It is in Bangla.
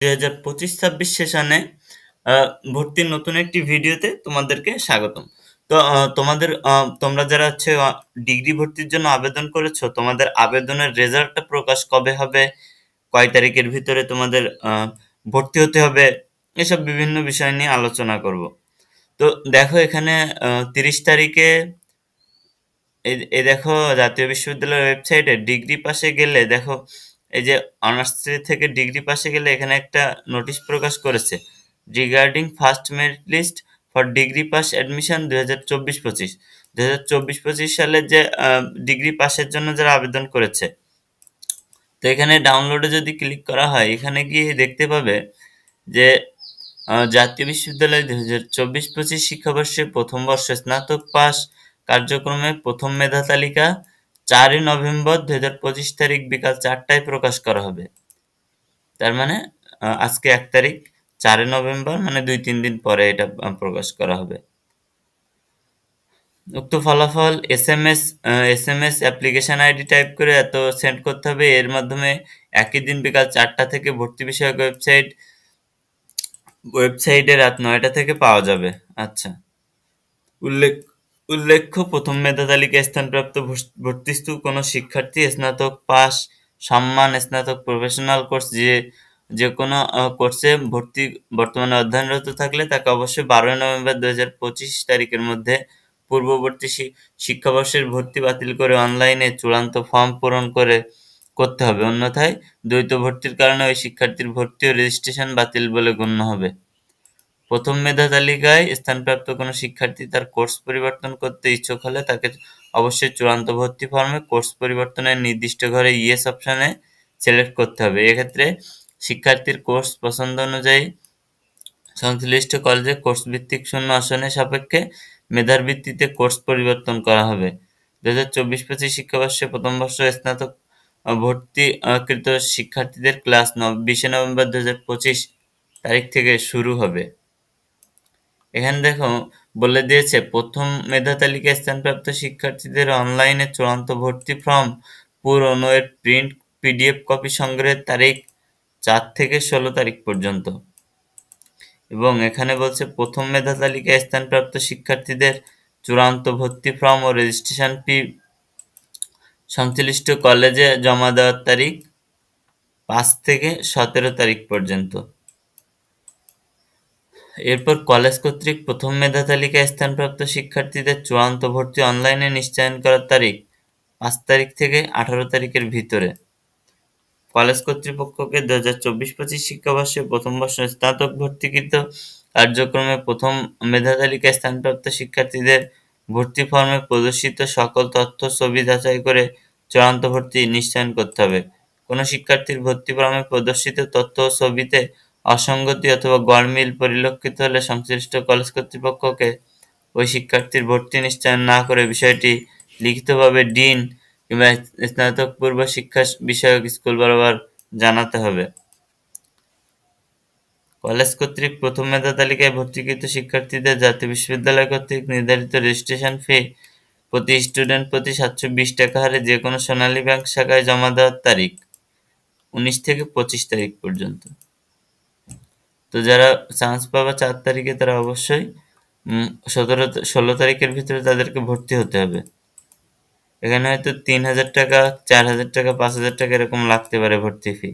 2025-26 সেশনে ভর্তির নতুন একটি ভিডিওতে তোমাদেরকে স্বাগতম। তো তোমরা যারা হচ্ছে ডিগ্রি ভর্তির জন্য আবেদন করেছো, তোমাদের আবেদনের রেজাল্টটা প্রকাশ কবে হবে, কয় তারিখের ভিতরে তোমাদের ভর্তি হতে হবে, এসব বিভিন্ন বিষয় নিয়ে আলোচনা করব। তো দেখো এখানে 30 তারিখে এই দেখো জাতীয় বিশ্ববিদ্যালয়ের ওয়েবসাইটে ডিগ্রি পাশে গেলে দেখো এই যে অনার্স থেকে ডিগ্রি পাশে গেলে এখানে একটা নোটিশ প্রকাশ করেছে regarding first merit list for degree pass admission 2024-25। 2024-25 সালে যে ডিগ্রি পাসের জন্য যারা আবেদন করেছে, তো এখানে ডাউনলোডে যদি ক্লিক করা হয় এখানে গিয়ে দেখতে পাবে যে জাতীয় বিশ্ববিদ্যালয় 2024-25 শিক্ষাবর্ষে প্রথম বর্ষে স্নাতক পাস কার্যক্রমে প্রথম মেধা তালিকা 4ই নভেম্বর 2025 তারিখ বিকাল 4টায় প্রকাশ করা হবে। তার মানে আজকে 1 তারিখ, 4 নভেম্বর মানে 2-3 দিন পরে এটা প্রকাশ করা হবে। উক্ত ফলাফল এসএমএস অ্যাপ্লিকেশন আইডি টাইপ করে এত সেন্ড করতে হবে। এর মাধ্যমে একই দিন বিকাল 4টা থেকে ভর্তি বিষয়ক ওয়েবসাইটে রাত 9টা থেকে পাওয়া যাবে। আচ্ছা, উল্লেখ উল্লেখ্য প্রথম মেধা তালিকায় স্থানপ্রাপ্ত ভর্তিস্থ কোনো শিক্ষার্থী স্নাতক পাস, সম্মান স্নাতক প্রফেশনাল কোর্স যে কোনো কোর্সে বর্তমানে অধ্যয়নরত থাকলে তাকে অবশ্যই 12 নভেম্বর 2025 তারিখের মধ্যে পূর্ববর্তী শিক্ষাবর্ষের ভর্তি বাতিল করে অনলাইনে চূড়ান্ত ফর্ম পূরণ করতে হবে। অন্যথায় দ্বৈত ভর্তির কারণে ওই শিক্ষার্থীর ভর্তি ও রেজিস্ট্রেশন বাতিল বলে গণ্য হবে। প্রথম মেধা তালিকায় স্থানপ্রাপ্ত কোনো শিক্ষার্থী তার কোর্স পরিবর্তন করতে ইচ্ছুক হলে তাকে অবশ্যই চূড়ান্ত ভর্তি ফর্মে কোর্স পরিবর্তনের নির্দিষ্ট ঘরে ইয়েস অপশনে সিলেক্ট করতে হবে। এক্ষেত্রে শিক্ষার্থীর কোর্স পছন্দ অনুযায়ী সংশ্লিষ্ট কলেজে কোর্স ভিত্তিক শূন্য আসনের সাপেক্ষে মেধার ভিত্তিতে কোর্স পরিবর্তন করা হবে। 2024-25 শিক্ষাবর্ষে প্রথম বর্ষ স্নাতক ভর্তিকৃত শিক্ষার্থীদের ক্লাস 20 নভেম্বর 2025 তারিখ থেকে শুরু হবে। এখানে দেখো বলে দিয়েছে প্রথম মেধা তালিকায় স্থানপ্রাপ্ত শিক্ষার্থীদের অনলাইনে চূড়ান্ত ভর্তি ফর্ম পূরণ ও এর প্রিন্ট পিডিএফ কপি সংগ্রহের তারিখ 4 থেকে 16 তারিখ পর্যন্ত। এবং এখানে বলছে প্রথম মেধা তালিকায় স্থানপ্রাপ্ত শিক্ষার্থীদের চূড়ান্ত ভর্তি ফর্ম ও রেজিস্ট্রেশন ফি সংশ্লিষ্ট কলেজে জমা দেওয়ার তারিখ 5 থেকে 17 তারিখ পর্যন্ত। এরপর কলেজ কর্তৃক প্রথম মেধা তালিকায় স্থানপ্রাপ্ত শিক্ষার্থীদের চূড়ান্ত ভর্তি অনলাইনে নিশ্চয়ন করার তারিখ 5 তারিখ থেকে 18 তারিখের ভিতরে। কলেজ কর্তৃপক্ষকে 2024-25 শিক্ষাবর্ষে প্রথম বর্ষ স্নাতক ভর্তিকৃত কার্যক্রমে প্রথম মেধা তালিকায় স্থানপ্রাপ্ত শিক্ষার্থীদের ভর্তি ফর্মে প্রদর্শিত সকল তথ্য ছবি যাচাই করে চূড়ান্ত ভর্তি নিশ্চয়ন করতে হবে। কোনো শিক্ষার্থীর ভর্তি ফর্মে প্রদর্শিত তথ্য ও ছবিতে অসঙ্গতি অথবা গড়মিল পরিলক্ষিত হলে সংশ্লিষ্ট কলেজ কর্তৃপক্ষকে ওই শিক্ষার্থীর ভর্তি নিশ্চয়ন না করে বিষয়টি লিখিতভাবে ডিন কিংবা স্নাতক পূর্ব শিক্ষা বিষয়ক স্কুল বরাবর জানাতে হবে। কলেজ কর্তৃক প্রথম মেধা তালিকায় ভর্তিকৃত শিক্ষার্থীদের জাতীয় বিশ্ববিদ্যালয় কর্তৃক নির্ধারিত রেজিস্ট্রেশন ফি প্রতি স্টুডেন্ট প্রতি 720 টাকা হারে যে কোনো সোনালী ব্যাংক শাখায় জমা দেওয়ার তারিখ 19 থেকে 25 তারিখ পর্যন্ত। তো যারা চান্স পাবে 4 তারিখে তারা অবশ্যই 16 তারিখের ভিতরে তাদেরকে ভর্তি হতে হবে। এখানে হয়তো 3,000 টাকা, 4,000 টাকা, 5,000 টাকা এরকম লাগতে পারে ভর্তি ফি।